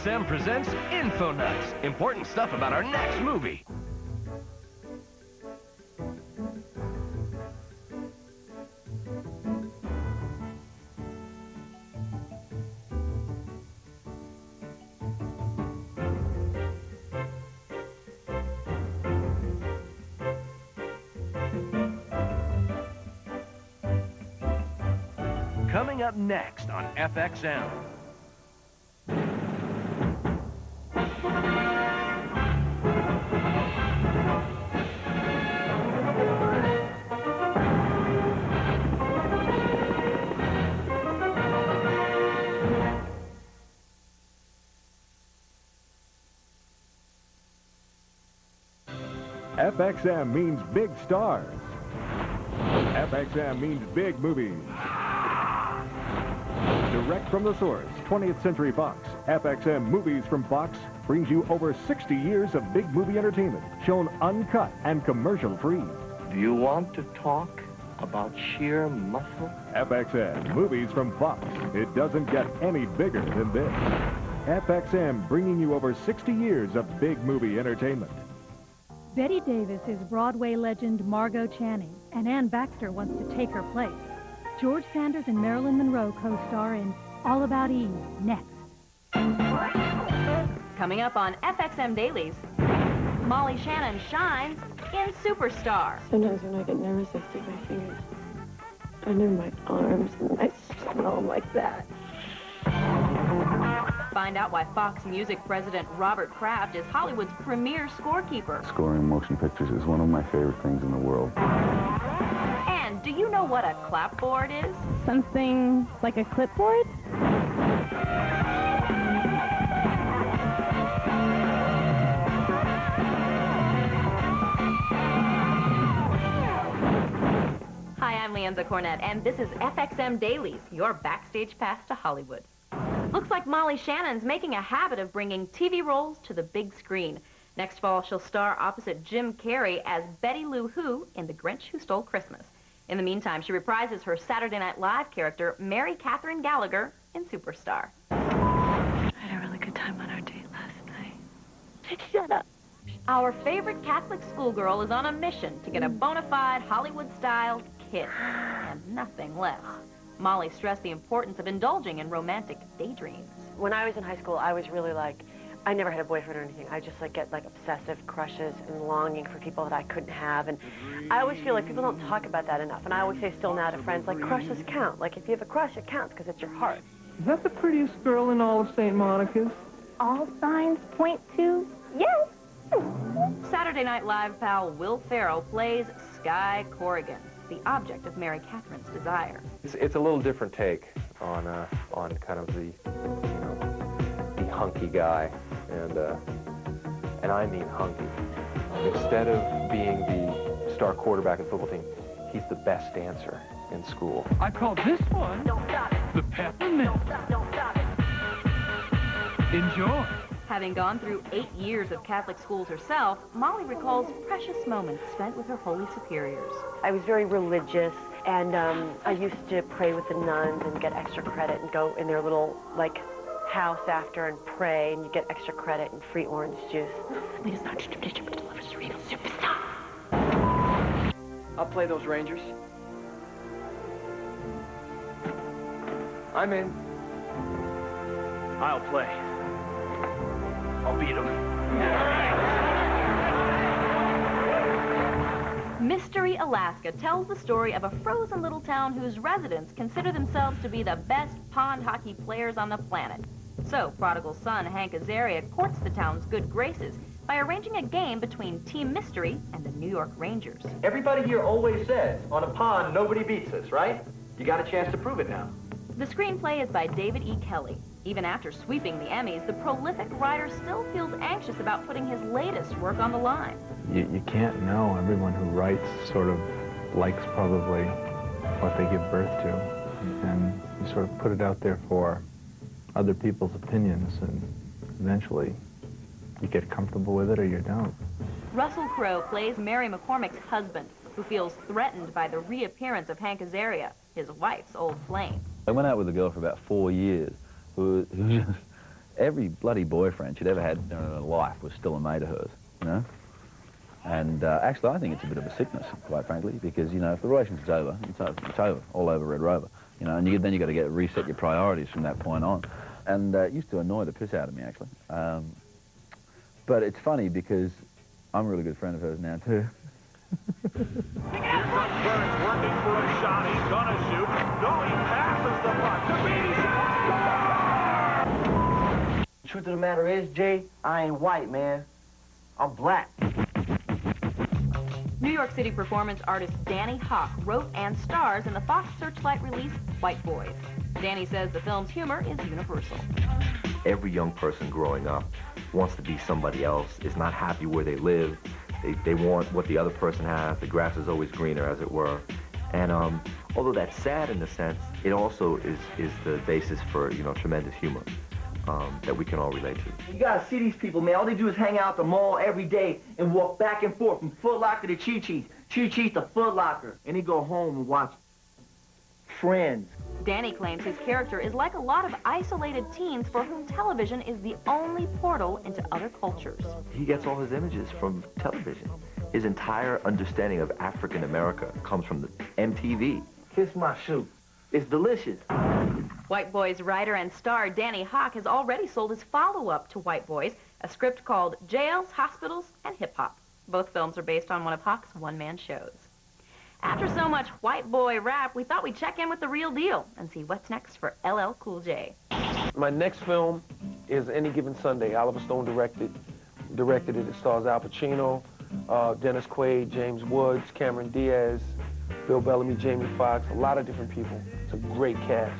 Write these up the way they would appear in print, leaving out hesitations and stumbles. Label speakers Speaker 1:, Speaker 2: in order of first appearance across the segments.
Speaker 1: FXM presents Info Nuts. Important stuff about our next movie. Coming up next on FXM.
Speaker 2: FXM means big stars. FXM means big movies. Direct from the source, 20th Century Fox. FXM Movies from Fox brings you over 60 years of big movie entertainment, shown uncut and commercial-free.
Speaker 3: Do you want to talk about sheer muscle?
Speaker 2: FXM Movies from Fox. It doesn't get any bigger than this. FXM bringing you over 60 years of big movie entertainment.
Speaker 4: Betty Davis is Broadway legend Margot Channing, and Ann Baxter wants to take her place. George Sanders and Marilyn Monroe co-star in All About Eve, next.
Speaker 5: Coming up on FXM Dailies, Molly Shannon shines in Superstar.
Speaker 6: Sometimes when I get nervous, I stick my fingers under my arms and I smell like that.
Speaker 5: Find out why Fox Music president Robert Kraft is Hollywood's premier scorekeeper.
Speaker 7: Scoring motion pictures is one of my favorite things in the world.
Speaker 5: And do you know what a clapboard is?
Speaker 4: Something like a clipboard?
Speaker 5: Hi, I'm Leanza Cornett, and this is FXM Dailies, your backstage pass to Hollywood. Looks like Molly Shannon's making a habit of bringing TV roles to the big screen. Next fall, she'll star opposite Jim Carrey as Betty Lou Who in The Grinch Who Stole Christmas. In the meantime, she reprises her Saturday Night Live character, Mary Catherine Gallagher, in Superstar.
Speaker 6: I had a really good time on our date last night. Shut up.
Speaker 5: Our favorite Catholic schoolgirl is on a mission to get a bona fide Hollywood-style kiss, and nothing less. Molly stressed the importance of indulging in romantic daydreams.
Speaker 8: When I was in high school, I was really like, I never had a boyfriend or anything. I just get obsessive crushes and longing for people that I couldn't have. And I always feel like people don't talk about that enough. And I always say still now to friends, crushes count. If you have a crush, it counts because it's your heart.
Speaker 9: Is that the prettiest girl in all of St. Monica's?
Speaker 4: All signs point to yes.
Speaker 5: Saturday Night Live pal Will Ferrell plays Sky Corrigan, the object of Mary Catherine's desire.
Speaker 10: It's a little different take on kind of the hunky guy, and I mean hunky. Instead of being the star quarterback of the football team, he's the best dancer in school.
Speaker 9: I call this one the peppermint. Enjoy.
Speaker 5: Having gone through 8 years of Catholic schools herself, Molly recalls precious moments spent with her holy superiors.
Speaker 8: I was very religious, and I used to pray with the nuns and get extra credit and go in their little, house after and pray, and you get extra credit and free orange juice.
Speaker 6: It is not tradition, but delivers a real superstar.
Speaker 3: I'll play those Rangers. I'm in.
Speaker 1: I'll play. I'll beat him.
Speaker 5: Mystery Alaska tells the story of a frozen little town whose residents consider themselves to be the best pond hockey players on the planet. So, prodigal son Hank Azaria courts the town's good graces by arranging a game between Team Mystery and the New York Rangers.
Speaker 3: Everybody here always says, on a pond, nobody beats us, right? You got a chance to prove it now.
Speaker 5: The screenplay is by David E. Kelly. Even after sweeping the Emmys, the prolific writer still feels anxious about putting his latest work on the line.
Speaker 7: You can't know. Everyone who writes sort of likes probably what they give birth to. And you sort of put it out there for other people's opinions, and eventually you get comfortable with it or you don't.
Speaker 5: Russell Crowe plays Mary McCormick's husband, who feels threatened by the reappearance of Hank Azaria, his wife's old flame.
Speaker 7: I went out with a girl for about 4 years who just
Speaker 11: every bloody boyfriend she'd ever had in her life was still a mate of hers, you know? And actually, I think it's a bit of a sickness, quite frankly, because, you know, if the relationship's over, it's over, all over Red Rover, you know, and then you've got to reset your priorities from that point on. And it used to annoy the piss out of me, actually. But it's funny because I'm a really good friend of hers now, too.
Speaker 12: Here's Burns working for a shot. He's gonna shoot. No, he passes the puck to Beach.
Speaker 13: The truth of the matter is, Jay, I ain't white, man. I'm black.
Speaker 5: New York City performance artist Danny Hawk wrote and stars in the Fox Searchlight release, White Boys. Danny says the film's humor is universal.
Speaker 3: Every young person growing up wants to be somebody else, is not happy where they live. They want what the other person has. The grass is always greener, as it were. And although that's sad in a sense, it also is the basis for, you know, tremendous humor that we can all relate to.
Speaker 13: You gotta see these people, man. All they do is hang out at the mall every day and walk back and forth from Foot Locker to Chi-Chi's, Chi-Chi's to Foot Locker, and they go home and watch Friends.
Speaker 5: Danny claims his character is like a lot of isolated teens for whom television is the only portal into other cultures.
Speaker 3: He gets all his images from television. His entire understanding of African America comes from the MTV.
Speaker 13: Kiss my shoe. It's delicious.
Speaker 5: White Boys writer and star Danny Hawk has already sold his follow-up to White Boys, a script called Jails, Hospitals, and Hip Hop. Both films are based on one of Hawk's one-man shows. After so much white boy rap, we thought we'd check in with the real deal and see what's next for LL Cool J.
Speaker 14: My next film is Any Given Sunday. Oliver Stone directed it. It stars Al Pacino, Dennis Quaid, James Woods, Cameron Diaz, Bill Bellamy, Jamie Foxx, a lot of different people. It's a great cast.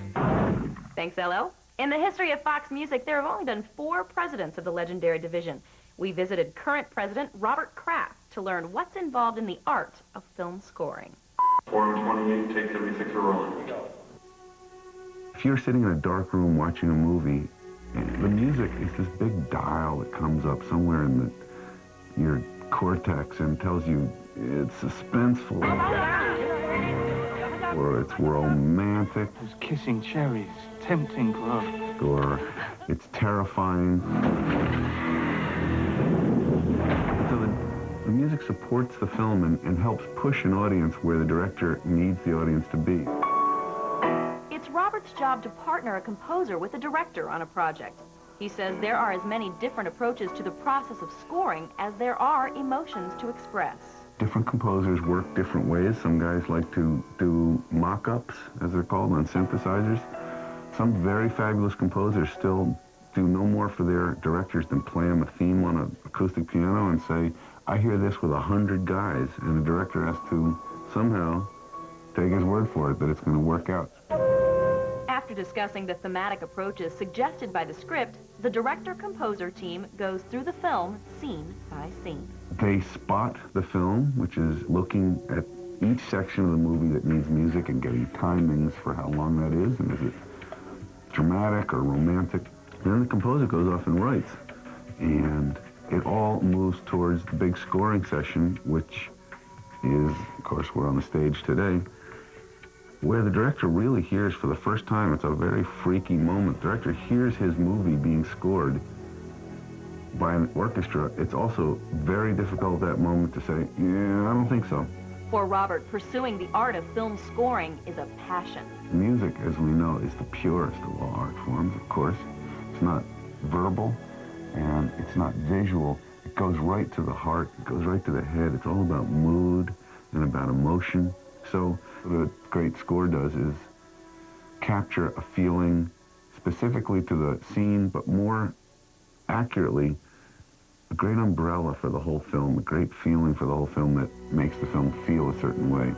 Speaker 5: Thanks, LL. In the history of Fox Music, there have only been 4 presidents of the legendary division. We visited current president Robert Kraft to learn what's involved in the art of film scoring.
Speaker 15: 428, take 76 are rolling.
Speaker 16: If you're sitting in a dark room watching a movie, the music is this big dial that comes up somewhere in your cortex and tells you it's suspenseful, or it's romantic,
Speaker 9: Those kissing cherries, tempting glove,
Speaker 16: or it's terrifying. So the music supports the film and helps push an audience where the director needs the audience to be.
Speaker 5: It's Robert's job to partner a composer with a director on a project. He says there are as many different approaches to the process of scoring as there are emotions to express.
Speaker 16: Different composers work different ways. Some guys like to do mock-ups, as they're called, on synthesizers. Some very fabulous composers still do no more for their directors than play them a theme on an acoustic piano and say, I hear this with 100 guys, and the director has to somehow take his word for it that it's going to work out.
Speaker 5: After discussing the thematic approaches suggested by the script, the director-composer team goes through the film scene by scene.
Speaker 16: They spot the film, which is looking at each section of the movie that needs music and getting timings for how long that is, and is it dramatic or romantic. And then the composer goes off and writes. And it all moves towards the big scoring session, which is, of course, we're on the stage today, where the director really hears for the first time. It's a very freaky moment. The director hears his movie being scored by an orchestra. It's also very difficult at that moment to say, yeah, I don't think so.
Speaker 5: For Robert, pursuing the art of film scoring is a passion.
Speaker 16: Music, as we know, is the purest of all art forms, of course. It's not verbal, and it's not visual. It goes right to the heart. It goes right to the head. It's all about mood and about emotion. So what a great score does is capture a feeling specifically to the scene, but more accurately, a great umbrella for the whole film, a great feeling for the whole film that makes the film feel a certain way.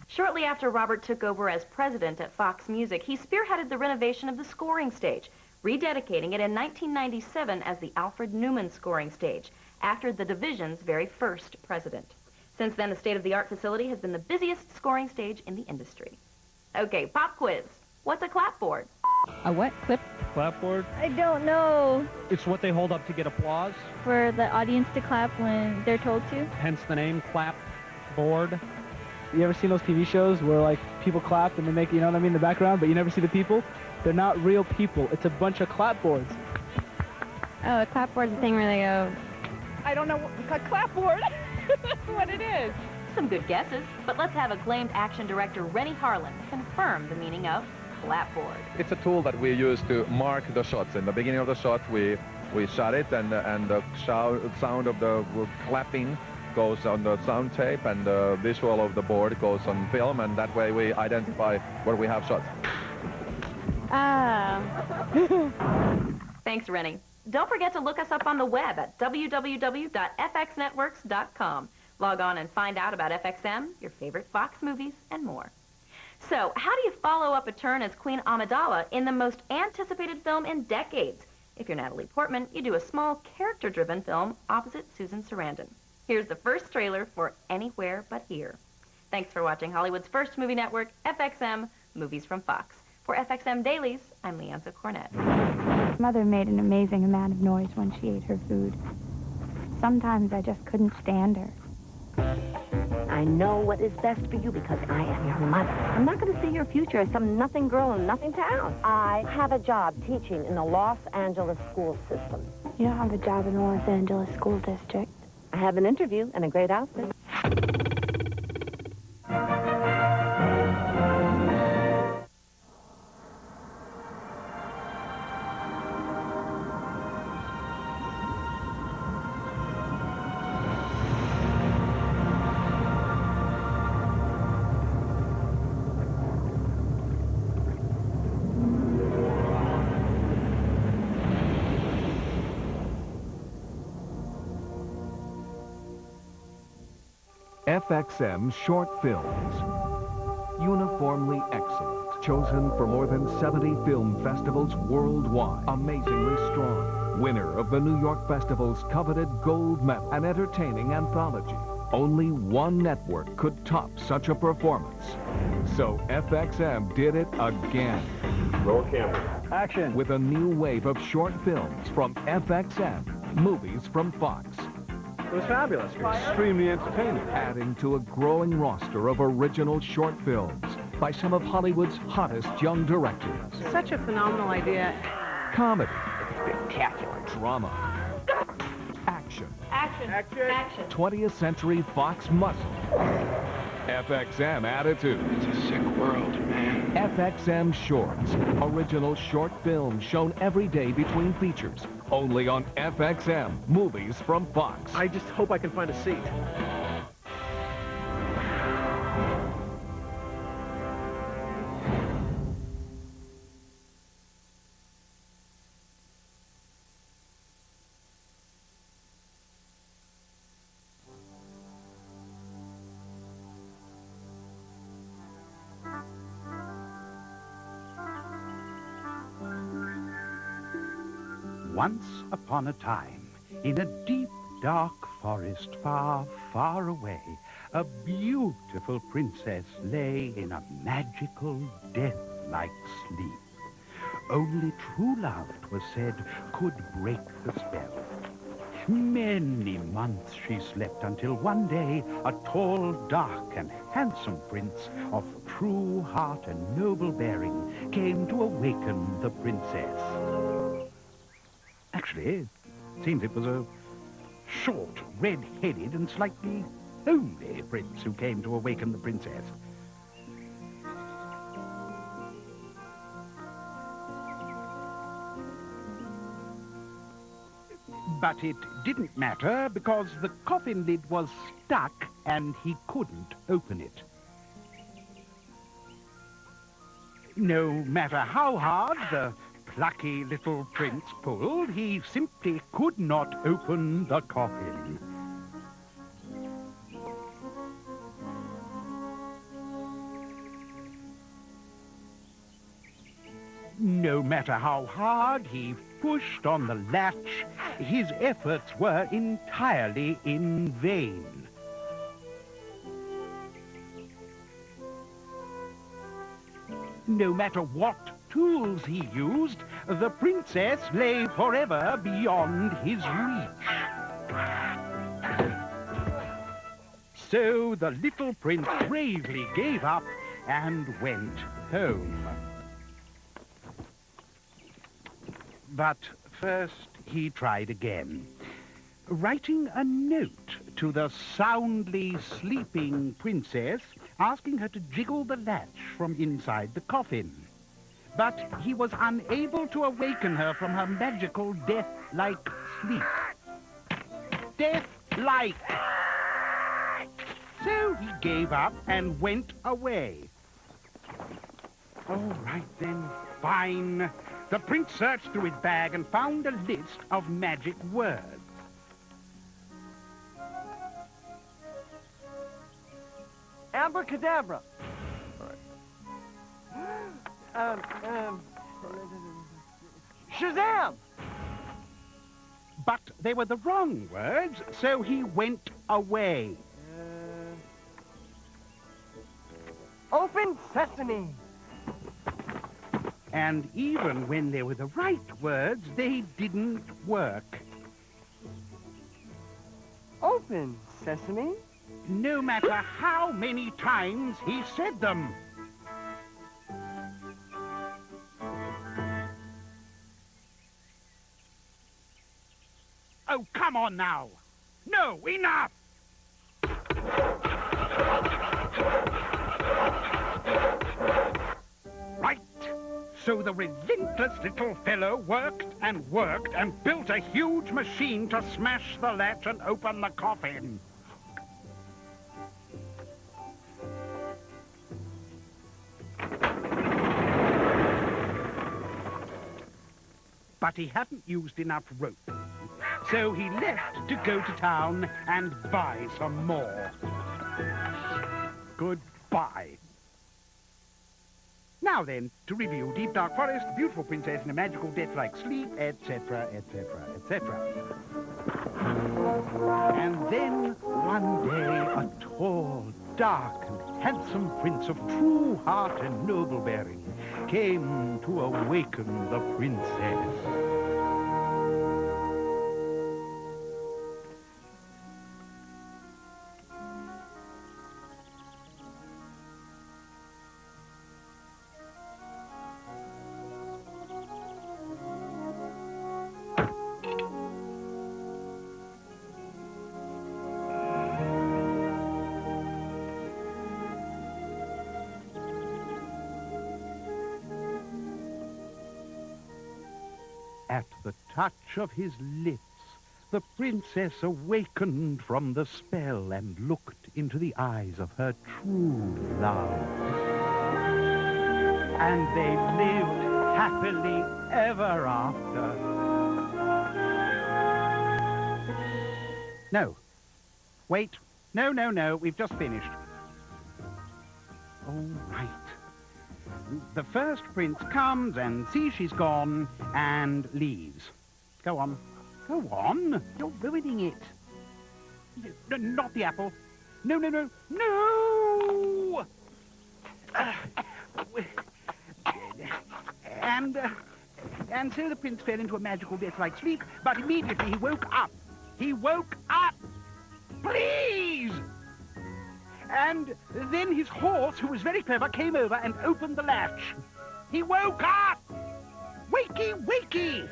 Speaker 5: Shortly after Robert took over as president at Fox Music, he spearheaded the renovation of the scoring stage, rededicating it in 1997 as the Alfred Newman scoring stage, after the division's very first president. Since then, the state-of-the-art facility has been the busiest scoring stage in the industry. Okay, pop quiz. What's a clapboard?
Speaker 17: A what? Clip?
Speaker 9: Clapboard?
Speaker 17: I don't know.
Speaker 9: It's what they hold up to get applause.
Speaker 17: For the audience to clap when they're told to.
Speaker 9: Hence the name clap board.
Speaker 18: You ever seen those TV shows where, like, people clap and they make, you know what I mean, in the background, but you never see the people? They're not real people. It's a bunch of clapboards.
Speaker 17: Oh, a clapboard's the thing where they go...
Speaker 19: I don't know a clapboard. What it is.
Speaker 5: Some good guesses, but let's have acclaimed action director Rennie Harlan confirm the meaning of clapboard.
Speaker 20: It's a tool that we use to mark the shots. In the beginning of the shot, we shot it, and the sound of the clapping goes on the sound tape, and the visual of the board goes on film, and that way we identify where we have shots.
Speaker 17: Ah.
Speaker 5: Thanks, Rennie. Don't forget to look us up on the web at www.fxnetworks.com. Log on and find out about FXM, your favorite Fox movies, and more. So, how do you follow up a turn as Queen Amidala in the most anticipated film in decades? If you're Natalie Portman, you do a small, character-driven film opposite Susan Sarandon. Here's the first trailer for Anywhere But Here. Thanks for watching Hollywood's first movie network, FXM, Movies from Fox. For FXM Dailies, I'm Leanza Cornett.
Speaker 17: Mother made an amazing amount of noise when she ate her food. Sometimes I just couldn't stand her.
Speaker 21: I know what is best for you because I am your mother. I'm not going to see your future as some nothing girl in nothing town. I have a job teaching in the Los Angeles school system.
Speaker 17: You don't have a job in the Los Angeles school district.
Speaker 21: I have an interview and a great outfit.
Speaker 2: FXM short films. Uniformly excellent. Chosen for more than 70 film festivals worldwide. Amazingly strong. Winner of the New York Festival's coveted gold medal. An entertaining anthology. Only one network could top such a performance. So FXM did it again.
Speaker 15: Roll camera.
Speaker 2: Action. With a new wave of short films from FXM. Movies from Fox.
Speaker 18: It was fabulous. Extremely entertaining.
Speaker 2: Adding to a growing roster of original short films by some of Hollywood's hottest young directors.
Speaker 19: Such a phenomenal idea.
Speaker 2: Comedy.
Speaker 19: Spectacular.
Speaker 2: Drama. Action.
Speaker 19: Action. Action. Action.
Speaker 2: 20th Century Fox muscle. FXM attitude.
Speaker 9: It's a sick world, man.
Speaker 2: FXM Shorts. Original short films shown every day between features. Only on FXM, Movies from Fox.
Speaker 18: I just hope I can find a seat.
Speaker 22: Once upon a time, in a deep, dark forest far, far away, a beautiful princess lay in a magical, death-like sleep. Only true love, 'twas said, could break the spell. Many months she slept until one day a tall, dark, and handsome prince of true heart and noble bearing came to awaken the princess. Actually, it seems it was a short, red-headed, and slightly homely prince who came to awaken the princess. But it didn't matter because the coffin lid was stuck and he couldn't open it. No matter how hard the plucky little prince pulled, he simply could not open the coffin. No matter how hard he pushed on the latch, his efforts were entirely in vain. No matter what tools he used, the princess lay forever beyond his reach. So the little prince bravely gave up and went home. But first he tried again, writing a note to the soundly sleeping princess, asking her to jiggle the latch from inside the coffin. But he was unable to awaken her from her magical death-like sleep. Death-like! So he gave up and went away. All right then, fine. The prince searched through his bag and found a list of magic words.
Speaker 4: Abracadabra. Shazam!
Speaker 22: But they were the wrong words, so he went away.
Speaker 4: Open sesame.
Speaker 22: And even when they were the right words, they didn't work.
Speaker 4: Open sesame?
Speaker 22: No matter how many times he said them. Oh, come on now. No, enough! Right. So the relentless little fellow worked and built a huge machine to smash the latch and open the coffin. But he hadn't used enough rope. So he left to go to town and buy some more. Goodbye. Now then, to review Deep Dark Forest, Beautiful Princess in a Magical Death-like Sleep, etc., etc., etc. And then, one day, a tall, dark, and handsome prince of true heart and noble bearing came to awaken the princess. At the touch of his lips, the princess awakened from the spell and looked into the eyes of her true love. And they lived happily ever after. No. Wait. No, we've just finished. All right. The first prince comes and sees she's gone and leaves. Go on. Go on. You're ruining it. Not the apple. No. And so the prince fell into a magical death-like sleep, but immediately he woke up. He woke up! Please! And then his horse, who was very clever, came over and opened the latch. He woke up! Wakey!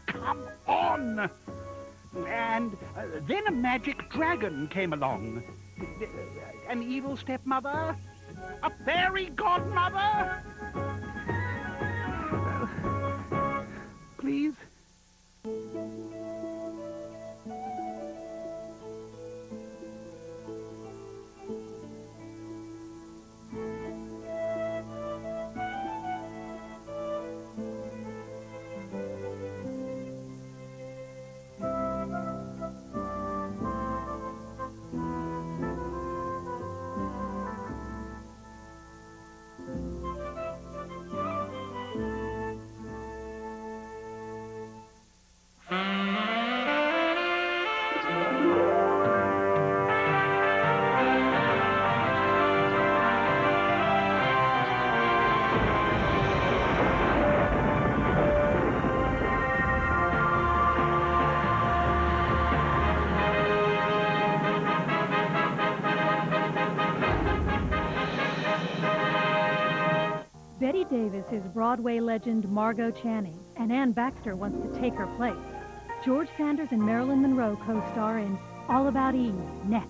Speaker 22: Come on! And then a magic dragon came along. An evil stepmother? A fairy godmother? Please?
Speaker 8: Davis is Broadway legend Margot Channing, and Ann Baxter wants to take her place. George Sanders and Marilyn Monroe co-star in All About Eve, next.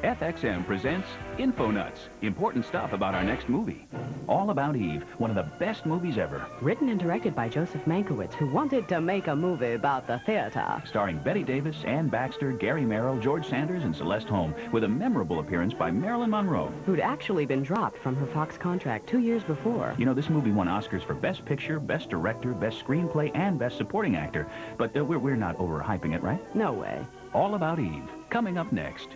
Speaker 10: FXM presents Info Nuts, important stuff about our next movie. All About Eve, one of the best movies ever.
Speaker 23: Written and directed by Joseph Mankiewicz, who wanted to make a movie about the theater.
Speaker 10: Starring Betty Davis, Ann Baxter, Gary Merrill, George Sanders, and Celeste Holm, with a memorable appearance by Marilyn Monroe.
Speaker 23: Who'd actually been dropped from her Fox contract 2 years before.
Speaker 10: You know, this movie won Oscars for Best Picture, Best Director, Best Screenplay, and Best Supporting Actor. But we're not overhyping it, right?
Speaker 23: No way.
Speaker 10: All About Eve, coming up next.